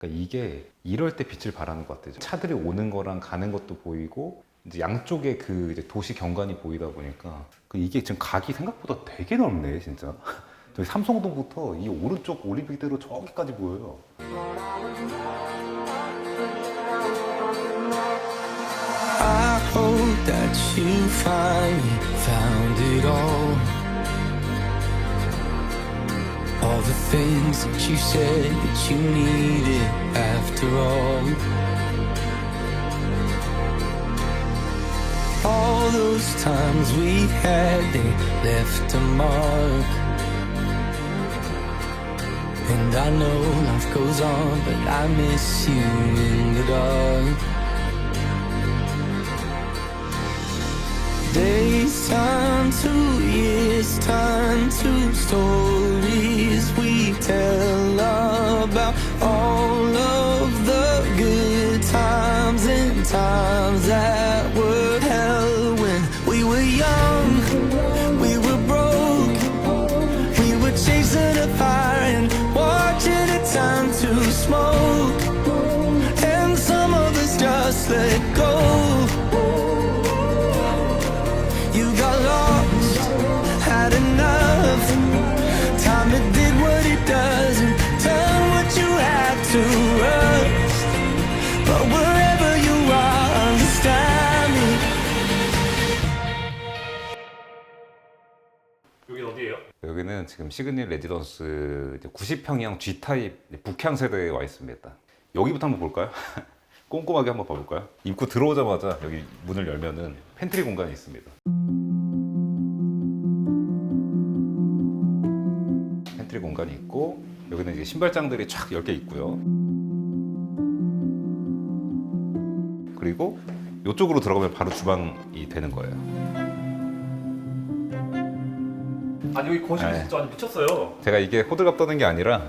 그러니까 이게 이럴 때 빛을 발하는 것 같아요. 차들이 오는 거랑 가는 것도 보이고 이제 양쪽에 그 이제 도시 경관이 보이다 보니까 이게 지금 각이 생각보다 되게 넓네 진짜. 저기 삼성동부터 이 오른쪽 올림픽대로 저기까지 보여요. I hope that you finally found it all the things that you said that you needed after all those times we had, they left a mark. And I know life goes on, but I miss you in the dark. Days turn to years, turn to stories we tell about all of the good times and times that were hell when we were young, we were broke, we were chasing a fire and watching it turn to smoke, and some of us just let go. You got lost, had enough. Time it did what it does and turn what you had to rust. But wherever you are, understand me. 여긴 어디예요? 여기는 지금 시그닛 레지던스 90평형 G타입 북향 세대에 와 있습니다. 여기부터 한번 볼까요? 꼼꼼하게 한번 봐볼까요? 입구 들어오자마자 여기 문을 열면은 팬트리 공간이 있습니다. 팬트리 공간이 있고 여기는 이제 신발장들이 쫙 10개 있고요. 그리고 이쪽으로 들어가면 바로 주방이 되는 거예요. 아니 여기 거실 네. 진짜 완전 미쳤어요. 제가 이게 호들갑 떠는 게 아니라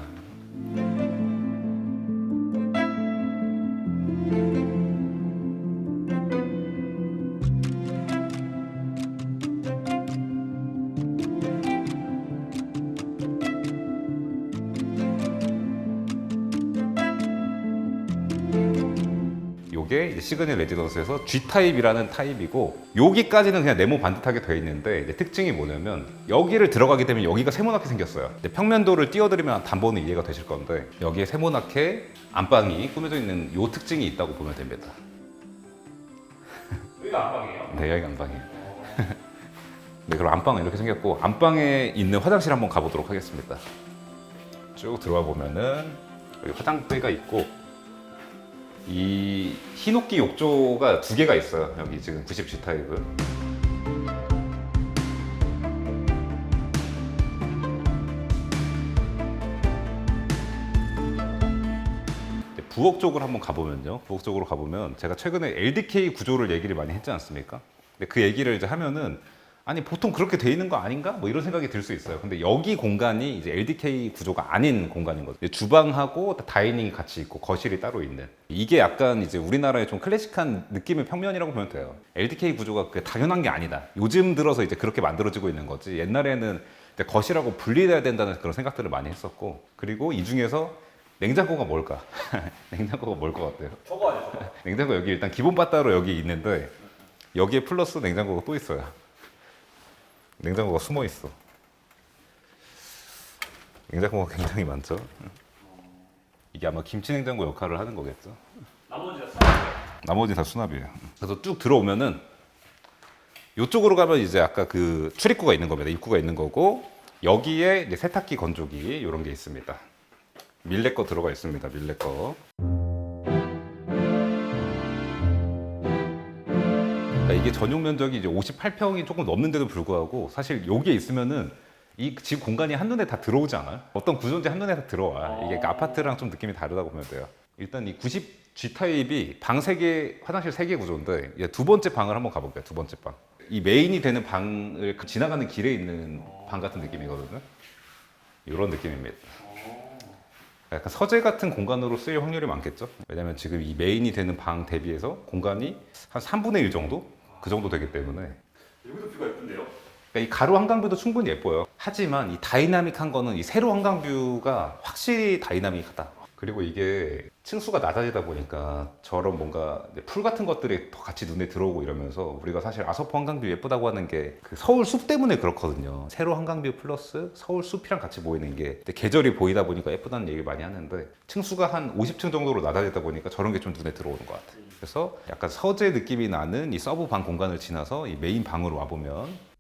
요게 이제 시그닛 레지던스에서 G타입이라는 타입이고 여기까지는 그냥 네모 반듯하게 되어 있는데 이제 특징이 뭐냐면 여기를 들어가게 되면 여기가 세모나게 생겼어요. 이제 평면도를 띄워드리면 단번에 이해가 되실 건데 여기에 세모나게 안방이 꾸며져 있는 요 특징이 있다고 보면 됩니다. 여기가 안방이에요? 네, 여기가 안방이에요. 네, 그럼 안방은 이렇게 생겼고 안방에 있는 화장실 한번 가보도록 하겠습니다. 쭉 들어와 보면은 여기 화장대가 있고 이 히노키 욕조가 2개가 있어요. 여기 지금 90G 타입은. 부엌 쪽으로 한번 가보면요. 부엌 쪽으로 가보면 제가 최근에 LDK 구조를 얘기를 많이 했지 않습니까? 근데 그 얘기를 이제 하면은 아니 보통 그렇게 돼 있는 거 아닌가? 뭐 이런 생각이 들 수 있어요. 근데 여기 공간이 이제 LDK 구조가 아닌 공간인 거죠. 주방하고 다이닝이 같이 있고 거실이 따로 있는. 이게 약간 이제 우리나라의 좀 클래식한 느낌의 평면이라고 보면 돼요. LDK 구조가 그 당연한 게 아니다. 요즘 들어서 이제 그렇게 만들어지고 있는 거지. 옛날에는 이제 거실하고 분리돼야 된다는 그런 생각들을 많이 했었고. 그리고 이 중에서 냉장고가 뭘까? 냉장고가 뭘 것 같아요? 저거 아니에요 저거? 냉장고 여기 일단 기본 바따로 여기 있는데 여기에 플러스 냉장고가 또 있어요. 냉장고가 숨어 있어. 냉장고가 굉장히 많죠. 이게 아마 김치 냉장고 역할을 하는 거겠죠. 나머지가 수납이에요. 나머지 다 수납이에요. 그래서 쭉 들어오면은 이쪽으로 가면 이제 아까 그 출입구가 있는 겁니다. 입구가 있는 거고 여기에 이제 세탁기 건조기 이런 게 있습니다. 밀레 거 들어가 있습니다. 밀레 거. 그러니까 이게 전용 면적이 이제 58평이 조금 넘는데도 불구하고 사실 여기에 있으면은 이 집 공간이 한눈에 다 들어오지 않아요? 어떤 구조인지 한눈에 다 들어와. 이게 그러니까 아파트랑 좀 느낌이 다르다고 보면 돼요. 일단 이 90G 타입이 방 3개, 화장실 3개 구조인데 이제 두 번째 방을 한번 가볼게요. 두 번째 방. 이 메인이 되는 방을 지나가는 길에 있는 방 같은 느낌이거든요. 이런 느낌입니다. 약간 서재 같은 공간으로 쓰일 확률이 많겠죠. 왜냐면 지금 이 메인이 되는 방 대비해서 공간이 한 3분의 1 정도? 그 정도 되기 때문에 여기도 뷰가 예쁜데요? 그러니까 이 가로 한강뷰도 충분히 예뻐요. 하지만 이 다이나믹한 거는 이 세로 한강뷰가 확실히 다이나믹하다. 그리고 이게 층수가 낮아지다 보니까 저런 뭔가 풀 같은 것들이 더 같이 눈에 들어오고 이러면서 우리가 사실 아서포 한강뷰 예쁘다고 하는 게 그 서울 숲 때문에 그렇거든요. 세로 한강뷰 플러스 서울 숲이랑 같이 보이는 게 근데 계절이 보이다 보니까 예쁘다는 얘기를 많이 하는데 층수가 한 50층 정도로 낮아지다 보니까 저런 게 좀 눈에 들어오는 것 같아요. 그래서 약간 서재 느낌이 나는 이 서브 방 공간을 지나서 이 메인 방으로 와보면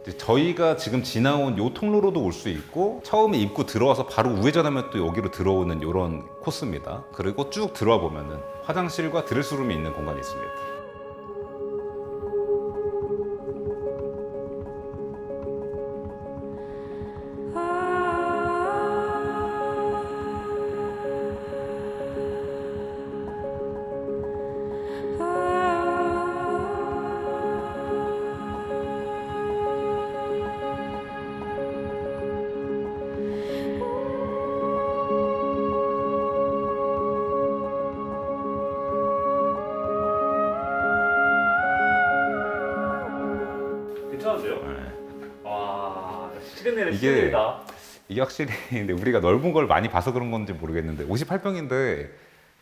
이제 저희가 지금 지나온 요 통로로도 올 수 있고 처음에 입구 들어와서 바로 우회전하면 또 여기로 들어오는 이런 코스입니다. 그리고 쭉 들어와 보면은 화장실과 드레스룸이 있는 공간이 있습니다. 괜찮은데요? 네. 와, 시그널의 이게- 시그널이다. 이게 확실히 근데 우리가 넓은 걸 많이 봐서 그런 건지 모르겠는데 58평인데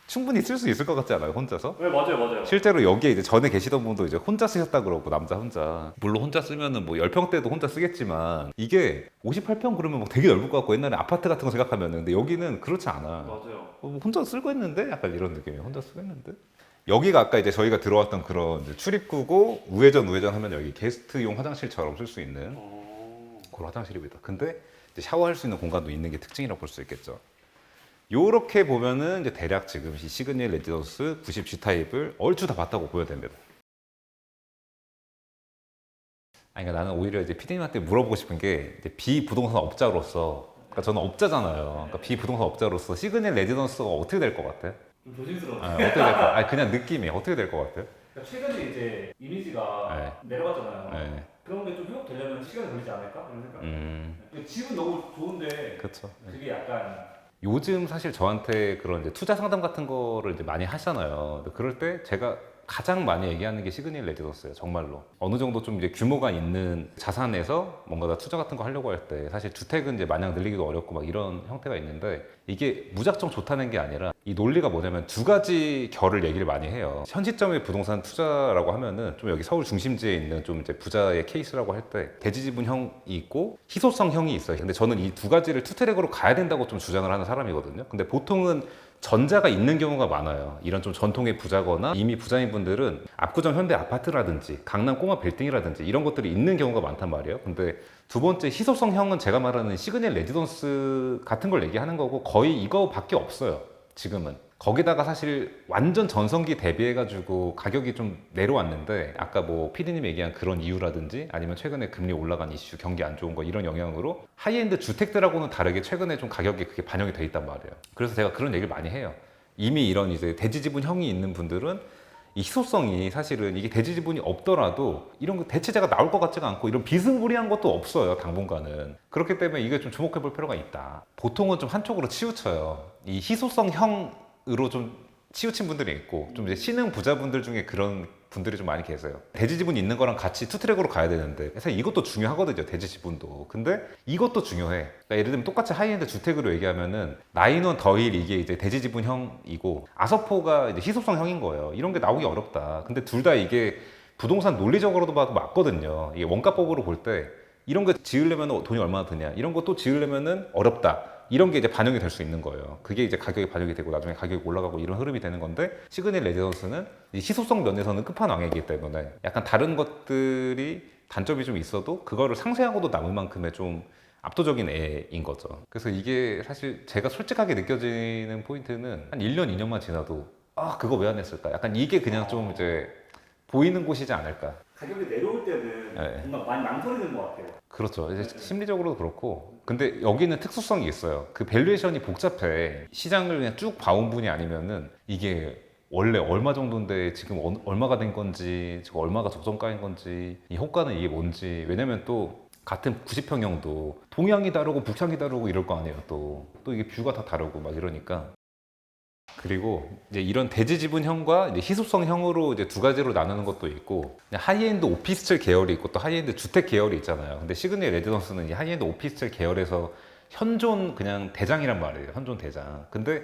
충분히 쓸 수 있을 것 같지 않아요? 혼자서? 네, 맞아요, 맞아요. 실제로 여기에 이제 전에 계시던 분도 이제 혼자 쓰셨다 그러고 남자 혼자 물론 혼자 쓰면은 뭐 10평대도 혼자 쓰겠지만 이게 58평 그러면 뭐 되게 넓을 것 같고 옛날에 아파트 같은 거 생각하면은 근데 여기는 그렇지 않아. 맞아요. 뭐 혼자 쓰고 있는데 약간 이런 느낌이에요. 혼자 쓰고 있는데 여기가 아까 이제 저희가 들어왔던 그런 이제 출입구고 우회전 하면 여기 게스트용 화장실처럼 쓸 수 있는 그런 화장실입니다. 근데 이제 샤워할 수 있는 공간도 있는 게 특징이라고 볼 수 있겠죠. 요렇게 보면은 이제 대략 지금 이 시그니엘 레지던스 90G 타입을 얼추 다 봤다고 보여야 됩니다. 아니, 그러니까 나는 오히려 이제 피디님한테 물어보고 싶은 게 이제 비부동산 업자로서, 그러니까 저는 업자잖아요. 그러니까 비부동산 업자로서 시그니엘 레지던스가 어떻게 될 것 같아요? 좀 조심스러워. 어떻게 될 것? 아니 그냥 느낌이 어떻게 될 것 같아요? 그러니까 최근에 이제 이미지가 내려갔잖아요. 네. 그런 게 좀 회복되려면 시간이 걸리지 않을까? 이런 생각. 근데 집은 너무 좋은데 그렇죠. 그게 약간 요즘 사실 저한테 그런 이제 투자 상담 같은 거를 이제 많이 하시잖아요. 근데 그럴 때 제가 가장 많이 얘기하는 게 시그니엘 레지던스예요. 정말로. 어느 정도 좀 이제 규모가 있는 자산에서 뭔가 다 투자 같은 거 하려고 할 때 사실 주택은 이제 마냥 늘리기도 어렵고 막 이런 형태가 있는데 이게 무작정 좋다는 게 아니라 이 논리가 뭐냐면 두 가지 결을 얘기를 많이 해요. 현 시점의 부동산 투자라고 하면은 좀 여기 서울 중심지에 있는 좀 이제 부자의 케이스라고 할 때 대지지분형이 있고 희소성형이 있어요. 근데 저는 이 두 가지를 투 트랙으로 가야 된다고 좀 주장을 하는 사람이거든요. 근데 보통은 전자가 있는 경우가 많아요. 이런 좀 전통의 부자거나 이미 부자인 분들은 압구정 현대 아파트라든지 강남 꼬마 빌딩이라든지 이런 것들이 있는 경우가 많단 말이에요. 근데 두 번째 희소성형은 제가 말하는 시그니엘 레지던스 같은 걸 얘기하는 거고 거의 이거밖에 없어요. 지금은. 거기다가 사실 완전 전성기 대비해가지고 가격이 좀 내려왔는데 아까 뭐 피디님 얘기한 그런 이유라든지 아니면 최근에 금리 올라간 이슈, 경기 안 좋은 거 이런 영향으로 하이엔드 주택들하고는 다르게 최근에 좀 가격이 그게 반영이 돼 있단 말이에요. 그래서 제가 그런 얘기를 많이 해요. 이미 이런 이제 대지지분형이 있는 분들은 이 희소성이 사실은 이게 대지지분이 없더라도 이런 거 대체재가 나올 것 같지가 않고 이런 비스무리한 것도 없어요. 당분간은. 그렇기 때문에 이게 좀 주목해 볼 필요가 있다. 보통은 좀 한쪽으로 치우쳐요. 이 희소성형으로 좀 치우친 분들이 있고 좀 이제 신흥 부자분들 중에 그런 분들이 좀 많이 계세요. 대지지분 있는 거랑 같이 투트랙으로 가야 되는데 사실 이것도 중요하거든요. 대지지분도. 근데 이것도 중요해. 그러니까 예를 들면 똑같이 하이엔드 주택으로 얘기하면은 나인원 더힐 이게 이제 대지지분형이고 아서포가 이제 희소성형인 거예요. 이런 게 나오기 어렵다. 근데 둘 다 이게 부동산 논리적으로도 봐도 맞거든요. 이게 원가법으로 볼 때 이런 거 지으려면 돈이 얼마나 드냐. 이런 것도 지으려면은 어렵다. 이런 게 이제 반영이 될 수 있는 거예요. 그게 이제 가격이 반영이 되고 나중에 가격이 올라가고 이런 흐름이 되는 건데 시그니엘 레지던스는 이 희소성 면에서는 끝판왕이기 때문에 약간 다른 것들이 단점이 좀 있어도 그거를 상쇄하고도 남을 만큼의 좀 압도적인 애인 거죠. 그래서 이게 사실 제가 솔직하게 느껴지는 포인트는 한 1년, 2년만 지나도 아 그거 왜 안 했을까? 약간 이게 그냥 좀 이제 보이는 곳이지 않을까? 가격이 내려올 때는 네. 뭔가 많이 망설이는 것 같아요. 그렇죠. 이제 심리적으로도 그렇고. 근데 여기는 특수성이 있어요. 그 밸류에이션이 복잡해. 시장을 그냥 쭉 봐온 분이 아니면은 이게 원래 얼마 정도인데 지금 얼마가 된 건지, 지금 얼마가 적정가인 건지, 이 호가는 이게 뭔지. 왜냐면 또 같은 90평형도 동향이 다르고 북향이 다르고 이럴 거 아니에요. 또 이게 뷰가 다 다르고 막 이러니까. 그리고 이제 이런 대지 지분형과 이제 희소성형으로 이제 두 가지로 나누는 것도 있고, 그냥 하이엔드 오피스텔 계열이 있고 또 하이엔드 주택 계열이 있잖아요. 근데 시그니엘 레지던스는 이 하이엔드 오피스텔 계열에서 현존 그냥 대장이란 말이에요. 현존 대장. 근데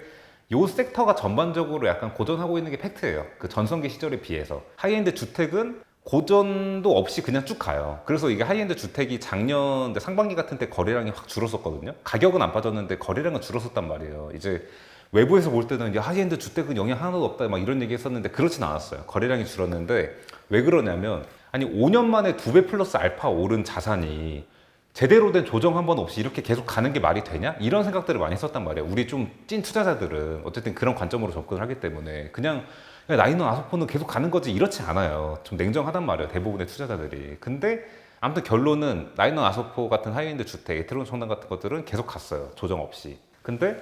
요 섹터가 전반적으로 약간 고전하고 있는 게 팩트예요. 그 전성기 시절에 비해서. 하이엔드 주택은 고전도 없이 그냥 쭉 가요. 그래서 이게 하이엔드 주택이 작년 상반기 같은 때 거래량이 확 줄었었거든요. 가격은 안 빠졌는데 거래량은 줄었었단 말이에요. 이제 외부에서 볼 때는 이제 하이엔드 주택은 영향 하나도 없다 막 이런 얘기 했었는데 그렇진 않았어요. 거래량이 줄었는데 왜 그러냐면, 아니 5년 만에 2배 플러스 알파 오른 자산이 제대로 된 조정 한 번 없이 이렇게 계속 가는 게 말이 되냐? 이런 생각들을 많이 했었단 말이에요. 우리 좀 찐 투자자들은 어쨌든 그런 관점으로 접근을 하기 때문에 그냥 라이논 아소포는 계속 가는 거지 이렇지 않아요. 좀 냉정하단 말이에요. 대부분의 투자자들이. 근데 아무튼 결론은 라이논 아소포 같은 하이엔드 주택, 에트론 청담 같은 것들은 계속 갔어요. 조정 없이. 근데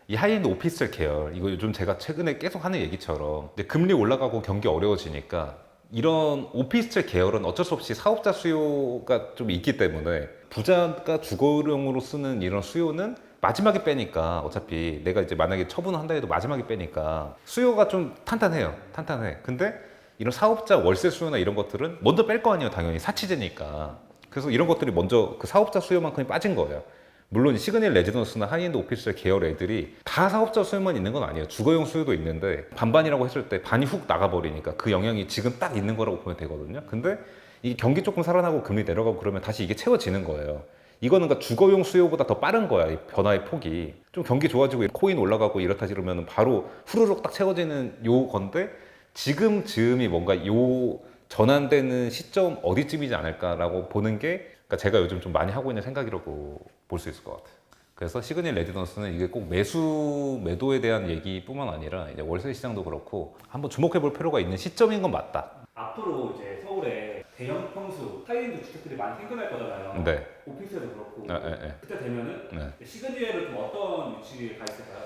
이 하이엔드 오피스텔 계열, 이거 요즘 제가 최근에 계속 하는 얘기처럼 이제 금리 올라가고 경기 어려워지니까 이런 오피스텔 계열은 어쩔 수 없이 사업자 수요가 좀 있기 때문에 부자가 주거용으로 쓰는 이런 수요는 마지막에 빼니까, 어차피 내가 이제 만약에 처분을 한다 해도 마지막에 빼니까 수요가 좀 탄탄해요. 탄탄해. 근데 이런 사업자 월세 수요나 이런 것들은 먼저 뺄 거 아니에요. 당연히 사치제니까. 그래서 이런 것들이 먼저 그 사업자 수요만큼이 빠진 거예요. 물론 시그니엘 레지던스나 하이엔드 오피스텔 계열 애들이 다 사업자 수요만 있는 건 아니에요. 주거용 수요도 있는데 반반이라고 했을 때 반이 훅 나가버리니까 그 영향이 지금 딱 있는 거라고 보면 되거든요. 근데 이 경기 조금 살아나고 금리 내려가고 그러면 다시 이게 채워지는 거예요. 이거는 그러니까 주거용 수요보다 더 빠른 거야, 이 변화의 폭이. 좀 경기 좋아지고 코인 올라가고 이렇다 이러면 바로 후루룩 딱 채워지는 요 건데, 지금 즈음이 뭔가 요 전환되는 시점 어디쯤이지 않을까라고 보는 게, 그러니까 제가 요즘 좀 많이 하고 있는 생각이라고 볼 수 있을 것 같아요. 그래서 시그니엘 레지던스는 이게 꼭 매도에 대한 얘기뿐만 아니라 이제 월세 시장도 그렇고 한번 주목해 볼 필요가 있는 시점인 건 맞다. 앞으로 이제 서울에 대형 평수 하이엔드 주택들이 많이 생겨날 거잖아요. 네. 오피스텔도 그렇고. 네. 그때 되면은 네. 시그니엘은 좀 어떤 위치에 가 있을까요?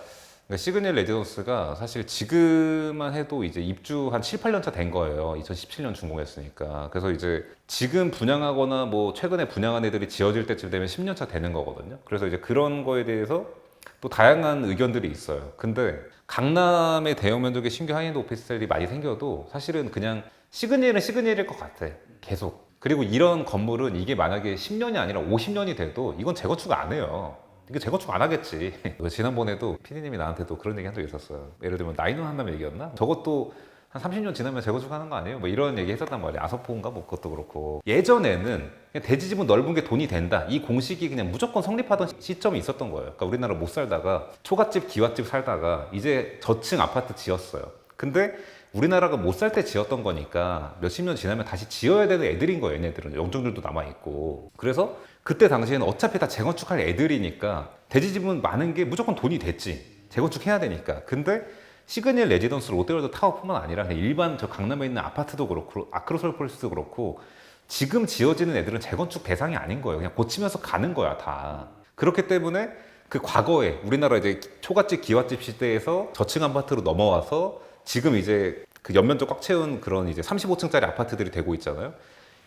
그러니까 시그니엘 레지던스가 사실 지금만 해도 이제 입주 한 7, 8년 차 된 거예요. 2017년 준공했으니까. 그래서 이제 지금 분양하거나 뭐 최근에 분양한 애들이 지어질 때쯤 되면 10년 차 되는 거거든요. 그래서 이제 그런 거에 대해서 또 다양한 의견들이 있어요. 근데 강남의 대형 면적의 신규 하이엔드 오피스텔이 많이 생겨도 사실은 그냥 시그니엘은 시그니엘일 것 같아. 계속. 그리고 이런 건물은 이게 만약에 10년이 아니라 50년이 돼도 이건 재건축 안 해요. 이거 재건축 안 하겠지. 지난번에도 피디님이 나한테도 그런 얘기 한 적이 있었어요. 예를 들면 라이논 한다는 얘기였나? 저것도 한 30년 지나면 재건축 하는 거 아니에요? 뭐 이런 얘기 했었단 말이에요. 아소포인가? 뭐 그것도 그렇고. 예전에는 그냥 대지 지분 넓은 게 돈이 된다. 이 공식이 그냥 무조건 성립하던 시점이 있었던 거예요. 그러니까 우리나라 못 살다가 초가집, 기와집 살다가 이제 저층 아파트 지었어요. 근데 우리나라가 못 살 때 지었던 거니까 몇십 년 지나면 다시 지어야 되는 애들인 거예요. 얘네들은 영종들도 남아있고. 그래서 그때 당시에는 어차피 다 재건축할 애들이니까 대지 지분 많은 게 무조건 돈이 됐지. 재건축해야 되니까. 근데 시그니엘 레지던스 롯데월드 타워뿐만 아니라 그냥 일반 저 강남에 있는 아파트도 그렇고 아크로폴리스도 그렇고 지금 지어지는 애들은 재건축 대상이 아닌 거예요. 그냥 고치면서 가는 거야 다. 그렇기 때문에 그 과거에 우리나라 이제 초가집 기와집 시대에서 저층 아파트로 넘어와서 지금 이제 그 연면적 꽉 채운 그런 이제 35층짜리 아파트들이 되고 있잖아요.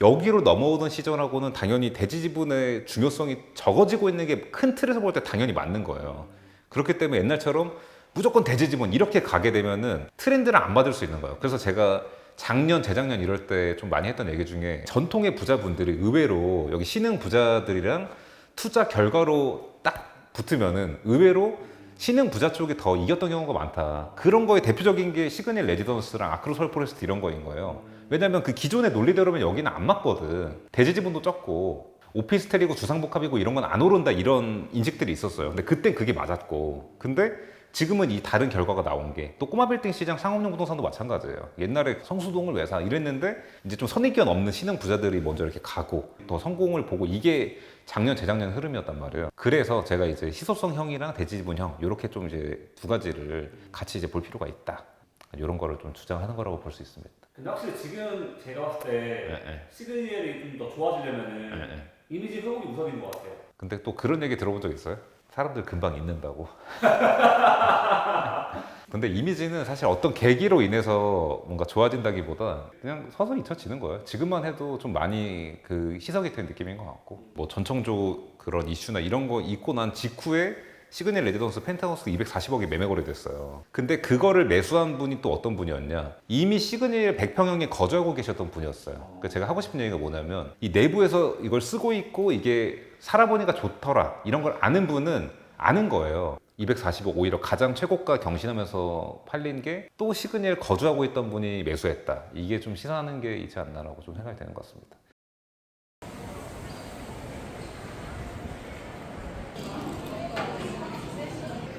여기로 넘어오던 시절하고는 당연히 대지 지분의 중요성이 적어지고 있는 게 큰 틀에서 볼 때 당연히 맞는 거예요. 그렇기 때문에 옛날처럼 무조건 대지 지분 이렇게 가게 되면은 트렌드를 안 받을 수 있는 거예요. 그래서 제가 작년, 재작년 이럴 때 좀 많이 했던 얘기 중에 전통의 부자분들이 의외로 여기 신흥 부자들이랑 투자 결과로 딱 붙으면은 의외로 신흥 부자 쪽이 더 이겼던 경우가 많다. 그런 거에 대표적인 게 시그니엘 레지던스랑 아크로솔 포레스트 이런 거인 거예요. 왜냐면 그 기존의 논리대로면 여기는 안 맞거든. 대지 지분도 적고 오피스텔이고 주상복합이고 이런 건 안 오른다 이런 인식들이 있었어요. 근데 그땐 그게 맞았고. 근데 지금은 이 다른 결과가 나온 게 또 꼬마 빌딩 시장 상업용 부동산도 마찬가지예요. 옛날에 성수동을 왜 사 이랬는데 이제 좀 선입견 없는 신흥 부자들이 먼저 이렇게 가고 더 성공을 보고 이게 작년 재작년 흐름이었단 말이에요. 그래서 제가 이제 희소성형이랑 대지지분형 이렇게 좀 이제 두 가지를 같이 이제 볼 필요가 있다. 이런 거를 좀 주장하는 거라고 볼 수 있습니다. 근데 확실히 지금 제가 봤을 때 시그니엘이 좀 더 좋아지려면은 이미지 회복이 우선인 것 같아요. 근데 또 그런 얘기 들어본 적 있어요? 사람들 금방 잊는다고. 근데 이미지는 사실 어떤 계기로 인해서 뭔가 좋아진다기보다 그냥 서서히 잊혀지는 거예요. 지금만 해도 좀 많이 그 희석이 된 느낌인 것 같고 뭐 전청조 그런 이슈나 이런 거 있고 난 직후에 시그널 레지던스 펜트하우스 240억이 매매 거래됐어요. 근데 그거를 매수한 분이 또 어떤 분이었냐? 이미 시그널 100평형에 거주하고 계셨던 분이었어요. 그러니까 제가 하고 싶은 얘기가 뭐냐면 이 내부에서 이걸 쓰고 있고 이게 살아보니까 좋더라 이런 걸 아는 분은 아는 거예요. 240억 오히려 가장 최고가 경신하면서 팔린 게 또 시그널 거주하고 있던 분이 매수했다. 이게 좀 시사하는 게 있지 않나라고 좀 생각이 되는 것 같습니다.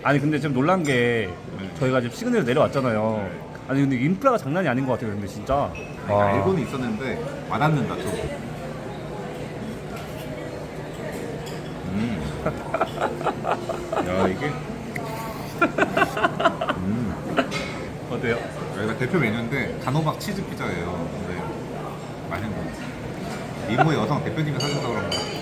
아니 근데 지금 놀란 게 저희가 지금 시그널 내려왔잖아요. 아니 근데 인프라가 장난이 아닌 것 같아요. 근데 진짜. 알고는 있었는데 와닿는다 좀. 야 이게 어때요? 여기가 대표 메뉴인데 단호박 치즈 피자예요. 근데 맛있는 거 같아요. 미모의 여성 대표님이 사준다 그런 거.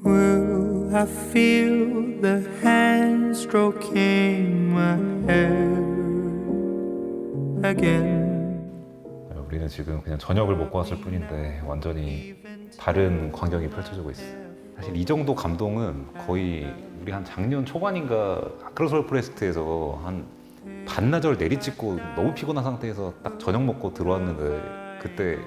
Will I feel the hand stroking my hair again? 우리는 지금 그냥 저녁을 먹고 왔을 뿐인데 완전히 다른 광경이 펼쳐지고 있어요. 사실 이 정도 감동은 거의 우리 한 작년 초반인가 아크로스월 프레스트에서 한 반나절 내리찍고 너무 피곤한 상태에서 딱 저녁 먹고 들어왔는데 그때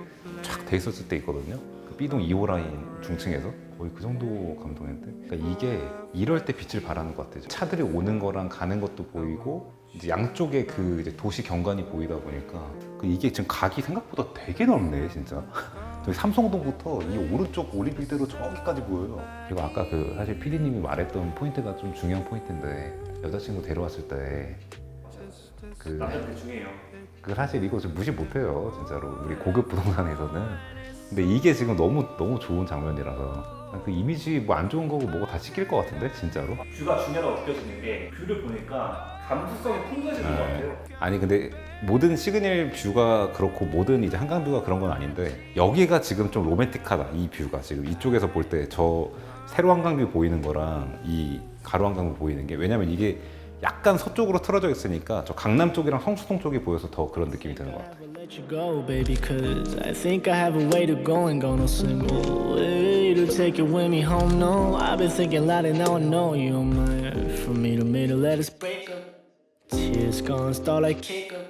쫙 돼 있었을 때 있거든요. 그 B동 2호 라인 중층에서 거의 그 정도 감동인데, 그러니까 이게 이럴 때 빛을 발하는 것 같아요. 차들이 오는 거랑 가는 것도 보이고 이제 양쪽에 그 이제 도시 경관이 보이다 보니까 이게 지금 각이 생각보다 되게 넓네 진짜. 저기 삼성동부터 이 오른쪽 올림픽대로 저기까지 보여요. 그리고 아까 그 사실 PD님이 말했던 포인트가 좀 중요한 포인트인데, 여자친구 데려왔을 때 남자들 중요해요. 그 사실 이거 좀 무시 못해요 진짜로, 우리 고급 부동산에서는. 근데 이게 지금 너무 좋은 장면이라서 그 이미지 뭐 안 좋은 거고 뭐고 다 씻길 것 같은데 진짜로. 뷰가 중요하다고 느껴지는 게 뷰를 보니까 감수성이 풍부해지는 것 같아요. 아니 근데 모든 시그널 뷰가 그렇고 모든 이제 한강 뷰가 그런 건 아닌데, 여기가 지금 좀 로맨틱하다. 이 뷰가 지금 이쪽에서 볼 때 저 세로 한강 뷰 보이는 거랑 이 가로 한강 뷰 보이는 게, 왜냐면 이게 약간 서쪽으로 틀어져 있으니까 저 강남 쪽이랑 성수동 쪽이 보여서 더 그런 느낌이 드는 것 같아요. Let you go, baby, cause I think I have a way to go and go no single way to take you with me home. No, I've been thinking loud and now I know you're mine. From me to let us break up. Tears gonna start like kick up.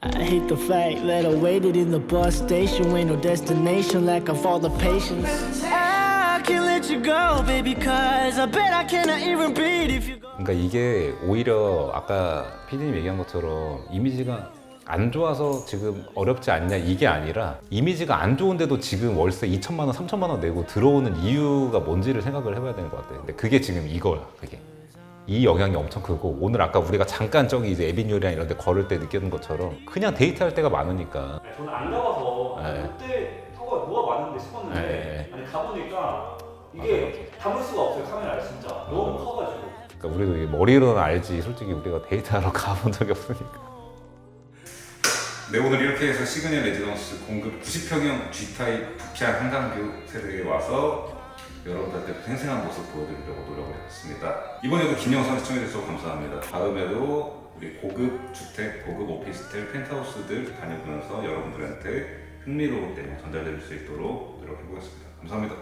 I hate the fact that I waited in the bus station with no destination, lack of all the patience. I can't let you go, baby, cause I bet I cannot even breathe if you go. 그러니까 이게 오히려 아까 PD님 얘기한 것처럼 이미지가 안 좋아서 지금 어렵지 않냐 이게 아니라, 이미지가 안 좋은데도 지금 월세 2천만 원, 3천만 원 내고 들어오는 이유가 뭔지를 생각을 해봐야 되는 것 같아요. 근데 그게 지금 이거야. 그게 이 영향이 엄청 크고, 오늘 아까 우리가 잠깐 저기 이제 에비뉴랑 이런 데 걸을 때 느끼는 것처럼 그냥 데이트할 때가 많으니까. 저는 안 가봐서 네. 그때 타고가 뭐가 많은데 싶었는데 네. 아니 가보니까 이게 담을 수가 없어요. 카메라에 진짜 너무 커가지고. 그러니까 우리도 이게 머리로는 알지 솔직히 우리가 데이트하러 가본 적이 없으니까. 네, 오늘 이렇게 해서 시그널 레지던스 공급 90평형 G타입 부피한 한강뷰 세대에 와서 여러분들한테 생생한 모습 보여드리려고 노력을 했습니다. 이번에도 긴 영상 시청해주셔서 감사합니다. 다음에도 우리 고급 주택, 고급 오피스텔, 펜트하우스들 다녀보면서 여러분들한테 흥미로운 내용 전달드릴 수 있도록 노력해보겠습니다. 감사합니다.